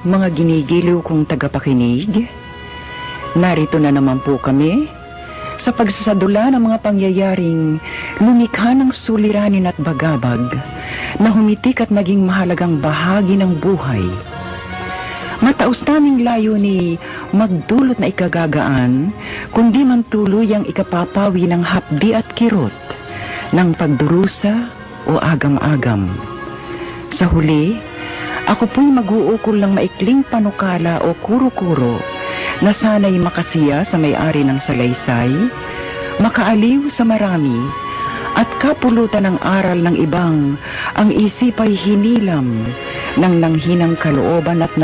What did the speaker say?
mga ginigiliw kong tagapakinig? Narito na naman po kami sa pagsasadula ng mga pangyayaring lumikha ng suliranin at bagabag na humitik at naging mahalagang bahagi ng buhay. Mataos naming layo ni magdulot na ikagagaan, kundi man tuluyang ikapapawi ng hapdi at kirot ng pagdurusa o agam-agam. Sa huli, ako po'y mag-uukol ng maikling panukala o kuro-kuro na sana'y makasiya sa may-ari ng salaysay, makaaliw sa marami, at kapulutan ng aral ng ibang ang isip ay hinilam ng nanghinang kalooban at